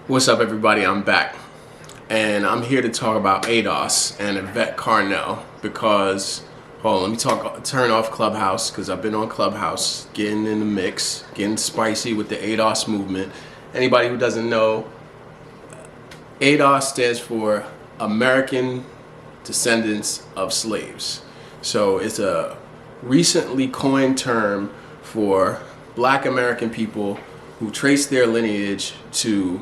What's up, everybody? I'm back, and I'm here to talk about ADOS and Yvette Carnell because, hold on, let me turn off Clubhouse because I've been on Clubhouse, getting in the mix, getting spicy with the ADOS movement. Anybody who doesn't know, ADOS stands for American Descendants of Slaves. So it's a recently coined term for Black American people who trace their lineage to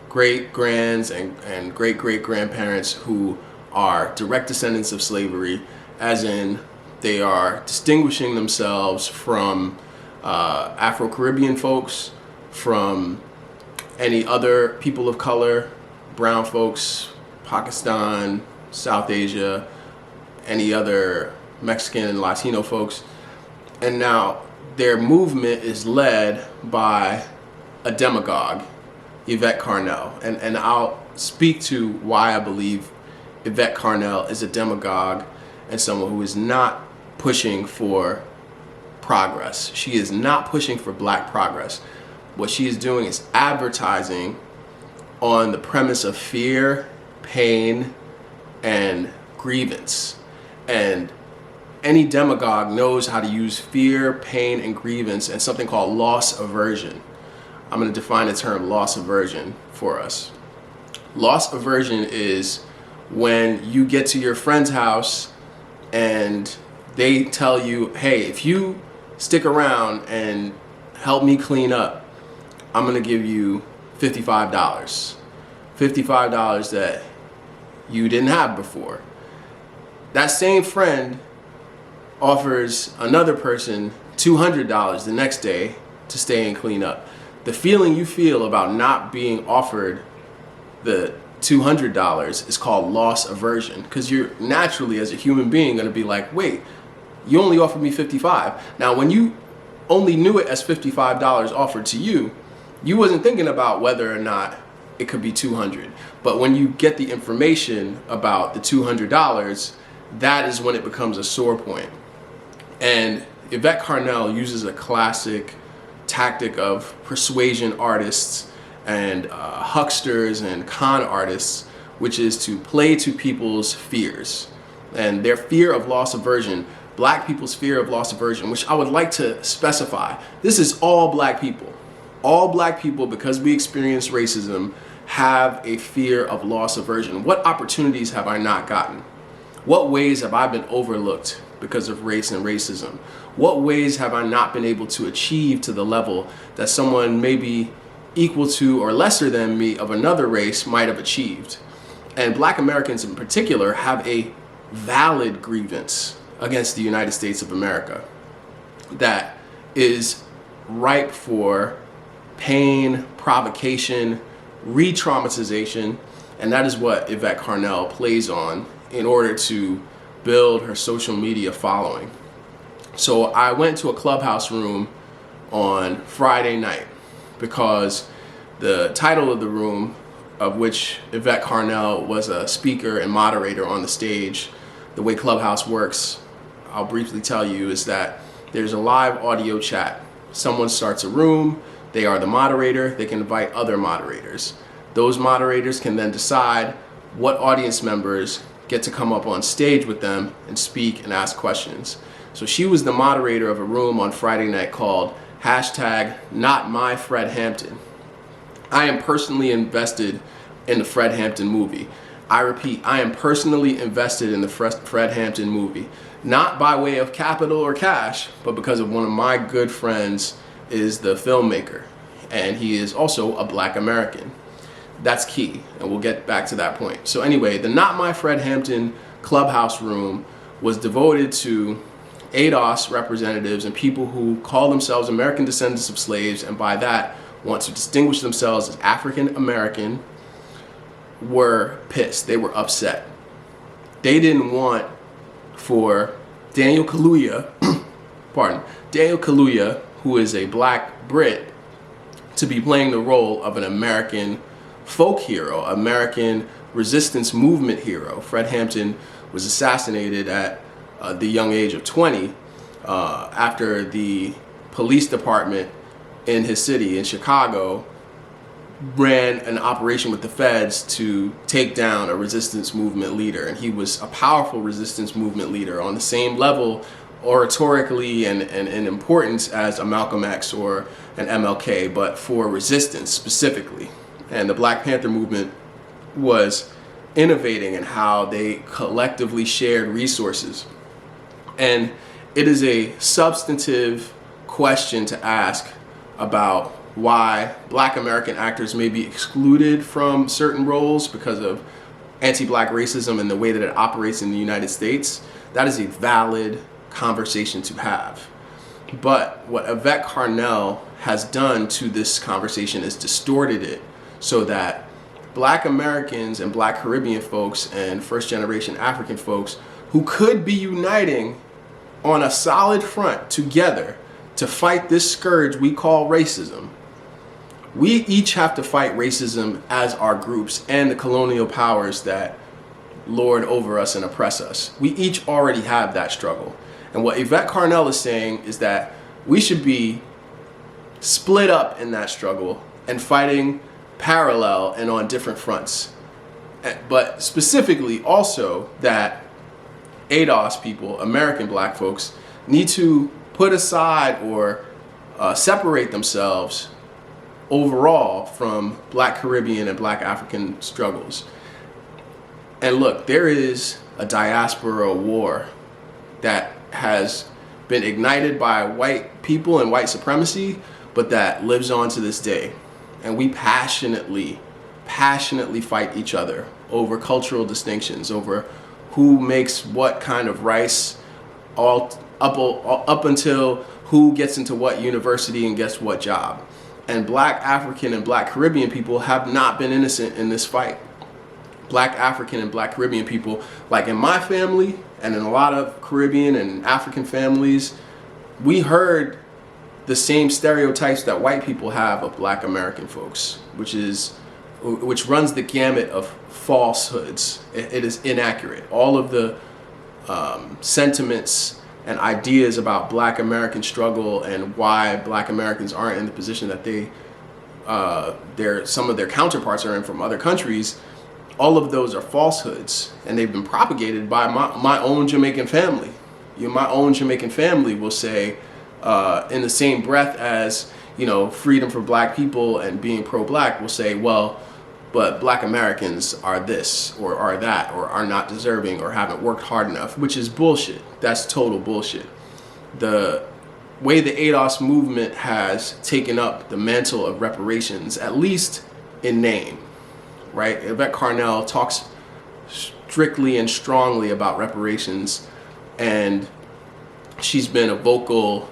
great-grands and great-great-grandparents who are direct descendants of slavery, as in they are distinguishing themselves from Afro-Caribbean folks, from any other people of color, brown folks, Pakistan, South Asia, any other Mexican and Latino folks. And now their movement is led by a demagogue, Yvette Carnell, and I'll speak to why I believe Yvette Carnell is a demagogue and someone who is not pushing for progress. She is not pushing for Black progress. What she is doing is advertising on the premise of fear, pain, and grievance. And any demagogue knows how to use fear, pain, and grievance and something called loss aversion. I'm going to define the term loss aversion for us. Loss aversion is when you get to your friend's house and they tell you, hey, if you stick around and help me clean up, I'm going to give you $55. $55 that you didn't have before. That same friend offers another person $200 the next day to stay and clean up. The feeling you feel about not being offered the $200 is called loss aversion, because you're naturally, as a human being, going to be like, wait, you only offered me $55. Now, when you only knew it as $55 offered to you, you wasn't thinking about whether or not it could be $200. But when you get the information about the $200, that is when it becomes a sore point. And Yvette Carnell uses a classic tactic of persuasion artists and hucksters and con artists, which is to play to people's fears and their fear of loss aversion. Black people's fear of loss aversion, which I would like to specify. This is all Black people. All Black people, because we experience racism, have a fear of loss aversion. What opportunities have I not gotten? What ways have I been overlooked because of race and racism? What ways have I not been able to achieve to the level that someone maybe equal to or lesser than me of another race might have achieved? And Black Americans in particular have a valid grievance against the United States of America that is ripe for pain, provocation, re-traumatization, and that is what Yvette Carnell plays on in order to build her social media following. So I went to a Clubhouse room on Friday night because the title of the room, of which Yvette Carnell was a speaker and moderator on the stage, the way Clubhouse works, I'll briefly tell you, is that there's a live audio chat. Someone starts a room, they are the moderator, they can invite other moderators. Those moderators can then decide what audience members get to come up on stage with them and speak and ask questions. So she was the moderator of a room on Friday night called #NotMyFredHampton. I am personally invested in the Fred Hampton movie. I repeat, I am personally invested in the Fred Hampton movie, not by way of capital or cash, but because of one of my good friends is the filmmaker, and he is also a Black American. That's key, and we'll get back to that point. So anyway, the Not My Fred Hampton Clubhouse room was devoted to ADOS representatives and people who call themselves American descendants of slaves, and by that want to distinguish themselves as African American, were pissed. They were upset. They didn't want for Daniel Kaluuya, Daniel Kaluuya, who is a Black Brit, to be playing the role of an American folk hero, American resistance movement hero. Fred Hampton was assassinated at the young age of 20 after the police department in his city in Chicago ran an operation with the feds to take down a resistance movement leader. And he was a powerful resistance movement leader on the same level oratorically and in importance as a Malcolm X or an MLK, but for resistance specifically. And the Black Panther movement was innovating in how they collectively shared resources. And it is a substantive question to ask about why Black American actors may be excluded from certain roles because of anti-Black racism and the way that it operates in the United States. That is a valid conversation to have. But what Yvette Carnell has done to this conversation is distorted it so that Black Americans and Black Caribbean folks and first generation African folks who could be uniting on a solid front together to fight this scourge we call racism. We each have to fight racism as our groups and the colonial powers that lord over us and oppress us. We each already have that struggle. And what Yvette Carnell is saying is that we should be split up in that struggle and fighting parallel and on different fronts. But specifically also that ADOS people, American Black folks, need to put aside or separate themselves overall from Black Caribbean and Black African struggles. And look, there is a diaspora war that has been ignited by white people and white supremacy, but that lives on to this day. And we passionately fight each other over cultural distinctions, over who makes what kind of rice, all up until who gets into what university and gets what job. And Black African and Black Caribbean people have not been innocent in this fight. Black African and Black Caribbean people, like in my family and in a lot of Caribbean and African families, we heard the same stereotypes that white people have of Black American folks, which runs the gamut of falsehoods. It is inaccurate. All of the sentiments and ideas about Black American struggle and why Black Americans aren't in the position that some of their counterparts are in from other countries, all of those are falsehoods, and they've been propagated by my own Jamaican family. My own Jamaican family will say, in the same breath as, freedom for Black people and being pro-Black, will say, well, but Black Americans are this or are that or are not deserving or haven't worked hard enough, which is bullshit. That's total bullshit. The way the ADOS movement has taken up the mantle of reparations, at least in name, right? Yvette Carnell talks strictly and strongly about reparations, and she's been a vocal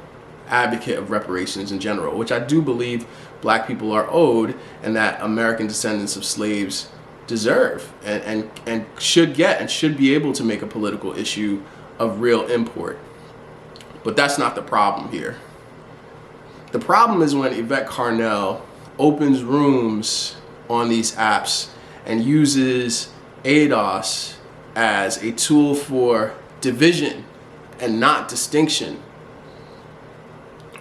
advocate of reparations in general, which I do believe Black people are owed and that American descendants of slaves deserve and should get and should be able to make a political issue of real import. But that's not the problem here. The problem is when Yvette Carnell opens rooms on these apps and uses ADOS as a tool for division and not distinction.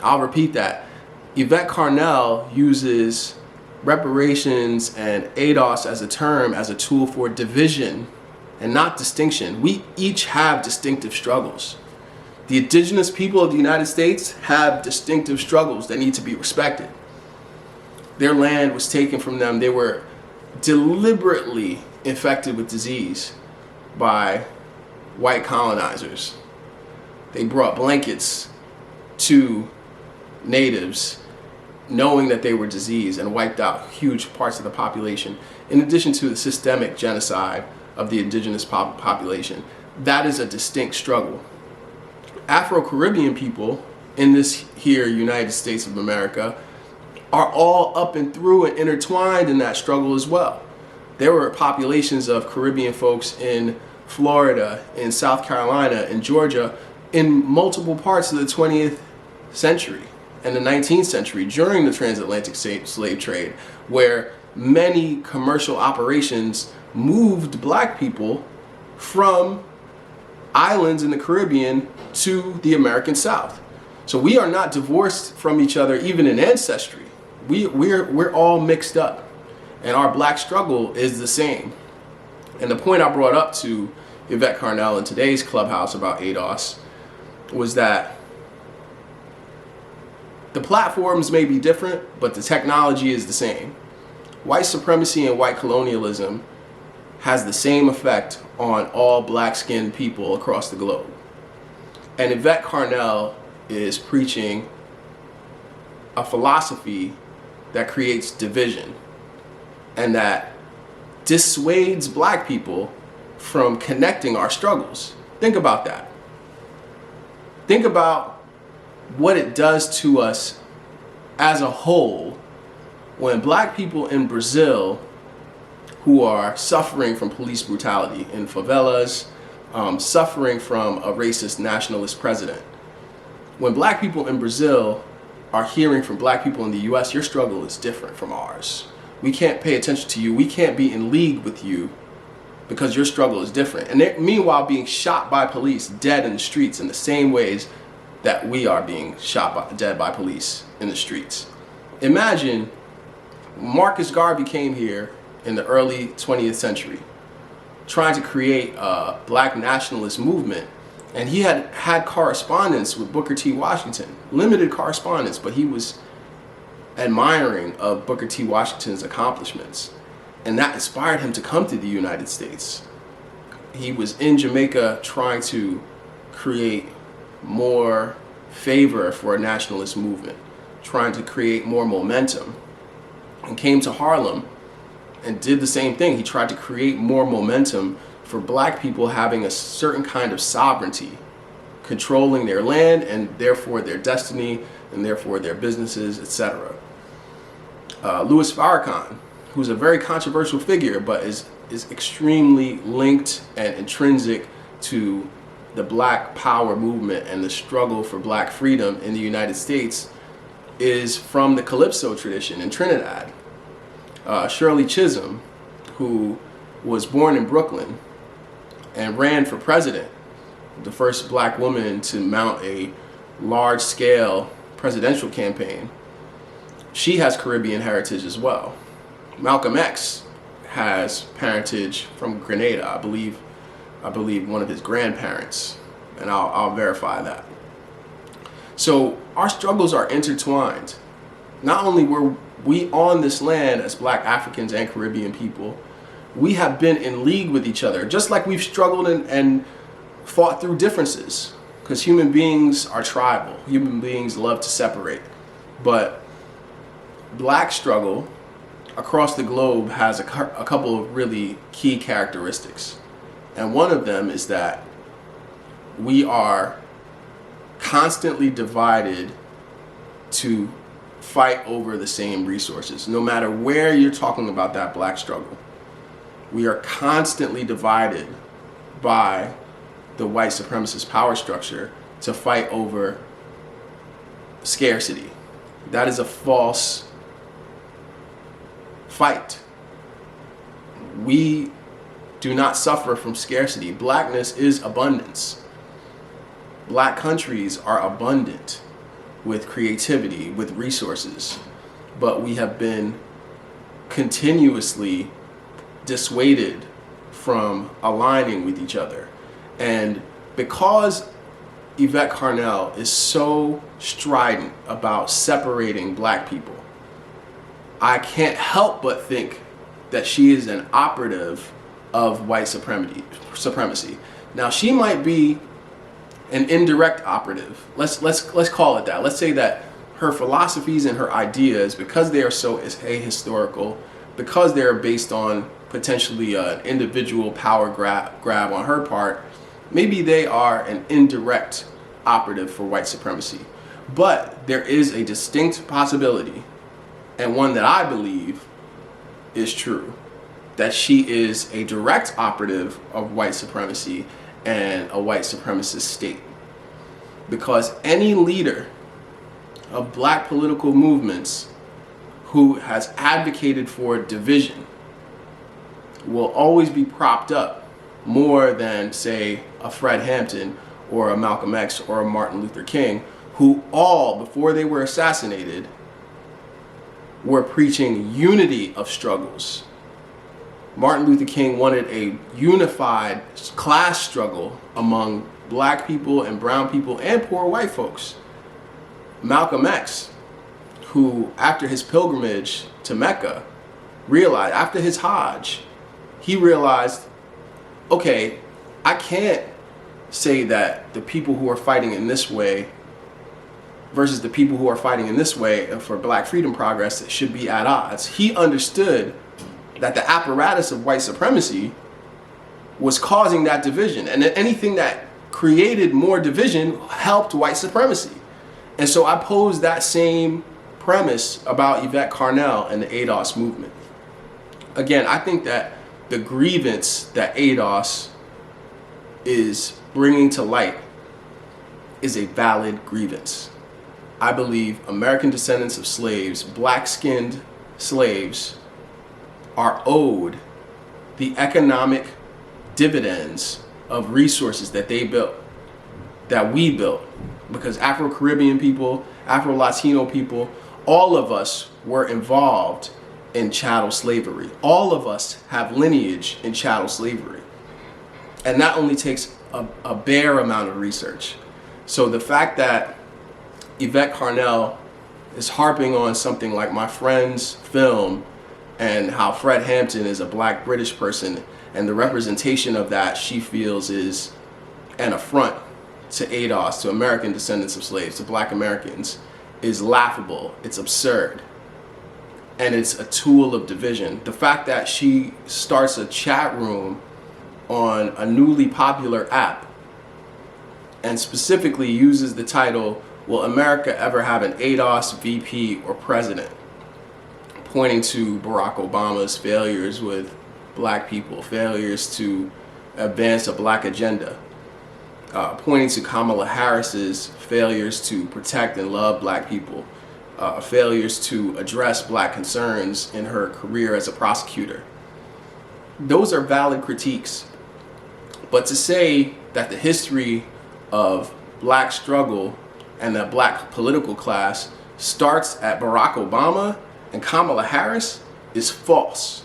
I'll repeat that. Yvette Carnell uses reparations and ADOS as a term, as a tool for division and not distinction. We each have distinctive struggles. The indigenous people of the United States have distinctive struggles that need to be respected. Their land was taken from them. They were deliberately infected with disease by white colonizers. They brought blankets to natives knowing that they were diseased and wiped out huge parts of the population, in addition to the systemic genocide of the indigenous population. That is a distinct struggle. Afro-Caribbean people in this here United States of America are all up and through and intertwined in that struggle as well. There were populations of Caribbean folks in Florida, in South Carolina, in Georgia, in multiple parts of the 20th century and the 19th century during the transatlantic slave trade, where many commercial operations moved Black people from islands in the Caribbean to the American South. So we are not divorced from each other even in ancestry. We're all mixed up. And our black struggle is the same. And the point I brought up to Yvette Carnell in today's Clubhouse about ADOS was that the platforms may be different, but the technology is the same. White supremacy and white colonialism has the same effect on all black-skinned people across the globe. And Yvette Carnell is preaching a philosophy that creates division and that dissuades black people from connecting our struggles. Think about that. Think about what it does to us as a whole when black people in Brazil who are suffering from police brutality in favelas, suffering from a racist nationalist president. When black people in Brazil are hearing from black people in the US, your struggle is different from ours. We can't pay attention to you. We can't be in league with you because your struggle is different. And they're meanwhile being shot by police, dead in the streets in the same ways that we are being dead by police in the streets. Imagine Marcus Garvey came here in the early 20th century trying to create a black nationalist movement, and he had correspondence with Booker T. Washington, limited correspondence, but he was admiring of Booker T. Washington's accomplishments, and that inspired him to come to the United States. He was in Jamaica trying to create more favor for a nationalist movement, trying to create more momentum, and came to Harlem and did the same thing. He tried to create more momentum for black people having a certain kind of sovereignty, controlling their land and therefore their destiny and therefore their businesses, etc. Louis Farrakhan, who's a very controversial figure but is extremely linked and intrinsic to the black power movement and the struggle for black freedom in the United States, is from the Calypso tradition in Trinidad. Shirley Chisholm, who was born in Brooklyn and ran for president, the first black woman to mount a large-scale presidential campaign, she has Caribbean heritage as well. Malcolm X has parentage from Grenada, I believe one of his grandparents, and I'll verify that. So our struggles are intertwined. Not only were we on this land as black Africans and Caribbean people, we have been in league with each other, just like we've struggled and fought through differences, because human beings are tribal. Human beings love to separate. But black struggle across the globe has a couple of really key characteristics. And one of them is that we are constantly divided to fight over the same resources. No matter where you're talking about that black struggle, we are constantly divided by the white supremacist power structure to fight over scarcity. That is a false fight. We do not suffer from scarcity. Blackness is abundance. Black countries are abundant with creativity, with resources, but we have been continuously dissuaded from aligning with each other. And because Yvette Carnell is so strident about separating black people, I can't help but think that she is an operative of white supremacy. Now, she might be an indirect operative. Let's call it that. Let's say that her philosophies and her ideas, because they are so ahistorical, because they're based on potentially an individual power grab on her part, maybe they are an indirect operative for white supremacy. But there is a distinct possibility, and one that I believe is true, that she is a direct operative of white supremacy and a white supremacist state. Because any leader of black political movements who has advocated for division will always be propped up more than, say, a Fred Hampton or a Malcolm X or a Martin Luther King, who all, before they were assassinated, were preaching unity of struggles. Martin Luther King wanted a unified class struggle among black people and brown people and poor white folks. Malcolm X, who after his pilgrimage to Mecca, realized, after his Hajj, he realized, okay, I can't say that the people who are fighting in this way versus the people who are fighting in this way for black freedom progress should be at odds. He understood that the apparatus of white supremacy was causing that division, and anything that created more division helped white supremacy. And so I posed that same premise about Yvette Carnell and the ADOS movement. Again, I think that the grievance that ADOS is bringing to light is a valid grievance. I believe American descendants of slaves, black-skinned slaves, are owed the economic dividends of resources that they built, that we built, because Afro-Caribbean people, Afro-Latino people, all of us were involved in chattel slavery. All of us have lineage in chattel slavery. And that only takes a bare amount of research. So the fact that Yvette Carnell is harping on something like my friend's film and how Fred Hampton is a black British person, and the representation of that she feels is an affront to ADOS, to American descendants of slaves, to black Americans, is laughable. It's absurd. And it's a tool of division. The fact that she starts a chat room on a newly popular app and specifically uses the title, "Will America ever have an ADOS VP or president?" pointing to Barack Obama's failures with black people, failures to advance a black agenda, pointing to Kamala Harris's failures to protect and love black people, failures to address black concerns in her career as a prosecutor. Those are valid critiques. But to say that the history of black struggle and the black political class starts at Barack Obama and Kamala Harris is false.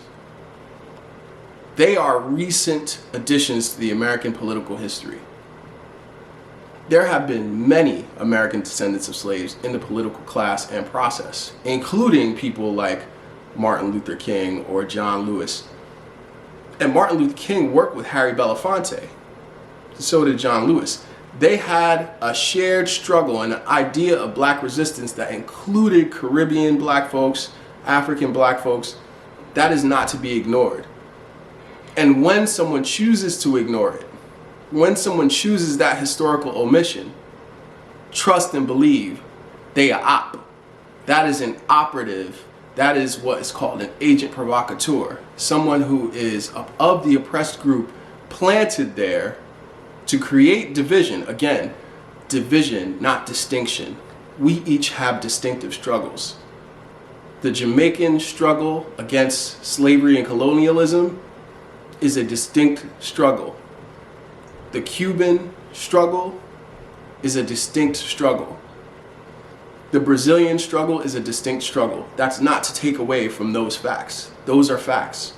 They are recent additions to the American political history. There have been many American descendants of slaves in the political class and process, including people like Martin Luther King or John Lewis. And Martin Luther King worked with Harry Belafonte. So did John Lewis. They had a shared struggle and an idea of black resistance that included Caribbean black folks, African black folks. That is not to be ignored. And when someone chooses to ignore it, when someone chooses that historical omission, trust and believe they are op. That is an operative. That is what is called an agent provocateur. Someone who is of the oppressed group planted there to create division. Again, division, not distinction. We each have distinctive struggles. The Jamaican struggle against slavery and colonialism is a distinct struggle. The Cuban struggle is a distinct struggle. The Brazilian struggle is a distinct struggle. That's not to take away from those facts. Those are facts.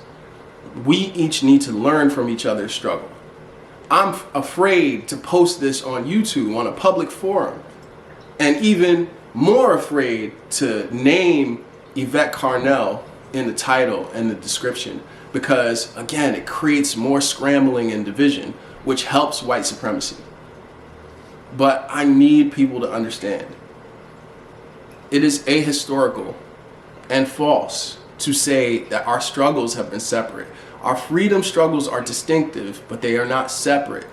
We each need to learn from each other's struggle. I'm afraid to post this on YouTube, on a public forum, and even more afraid to name Yvette Carnell in the title and the description, because again, it creates more scrambling and division, which helps white supremacy. But I need people to understand, it is ahistorical and false to say that our struggles have been separate. Our freedom struggles are distinctive, but they are not separate.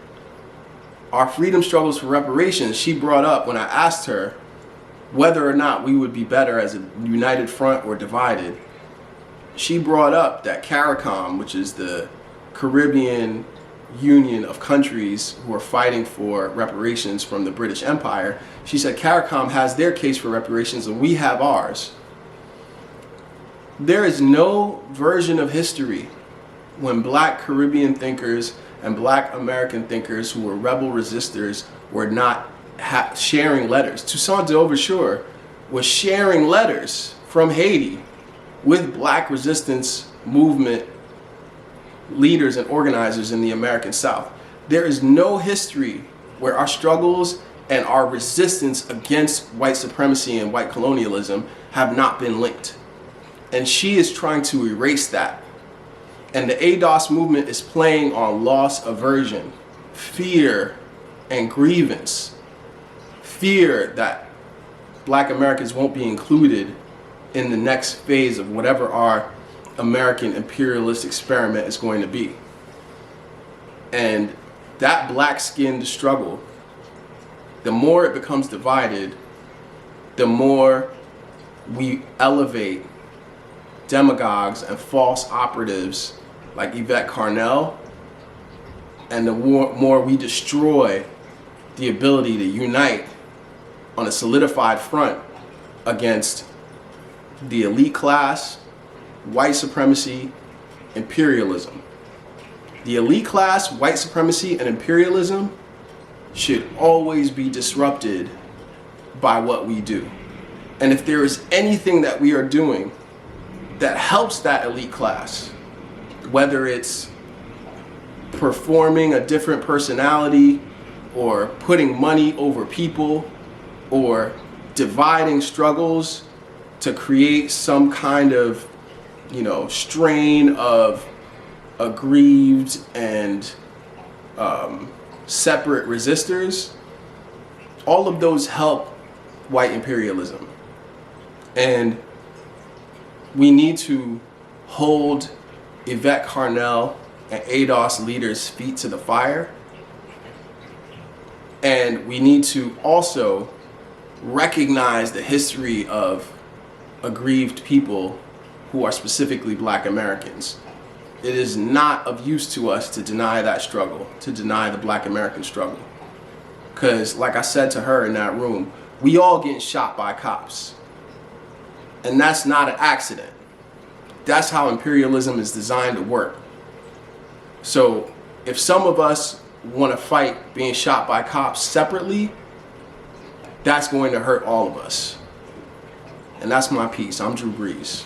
Our freedom struggles for reparations, she brought up when I asked her whether or not we would be better as a united front or divided. She brought up that CARICOM, which is the Caribbean Union of countries who are fighting for reparations from the British Empire, she said CARICOM has their case for reparations and we have ours. There is no version of history when black Caribbean thinkers and black American thinkers who were rebel resistors were not sharing letters. Toussaint Louverture was sharing letters from Haiti with Black resistance movement leaders and organizers in the American South. There is no history where our struggles and our resistance against white supremacy and white colonialism have not been linked. And she is trying to erase that. And the ADOS movement is playing on loss aversion, fear, and grievance. Fear that Black Americans won't be included in the next phase of whatever our American imperialist experiment is going to be. And that black-skinned struggle, the more it becomes divided, the more we elevate demagogues and false operatives like Yvette Carnell, and the more we destroy the ability to unite on a solidified front against the elite class, white supremacy, imperialism. The elite class, white supremacy, and imperialism should always be disrupted by what we do. And if there is anything that we are doing that helps that elite class, whether it's performing a different personality or putting money over people or dividing struggles to create some kind of, strain of aggrieved and separate resistors, all of those help white imperialism. And we need to hold Yvette Carnell and ADOS leaders' feet to the fire. And we need to also recognize the history of aggrieved people who are specifically Black Americans. It is not of use to us to deny that struggle, to deny the Black American struggle. Because, like I said to her in that room, we all getting shot by cops. And that's not an accident. That's how imperialism is designed to work. So if some of us want to fight being shot by cops separately, that's going to hurt all of us. And that's my piece. I'm Drew Breez.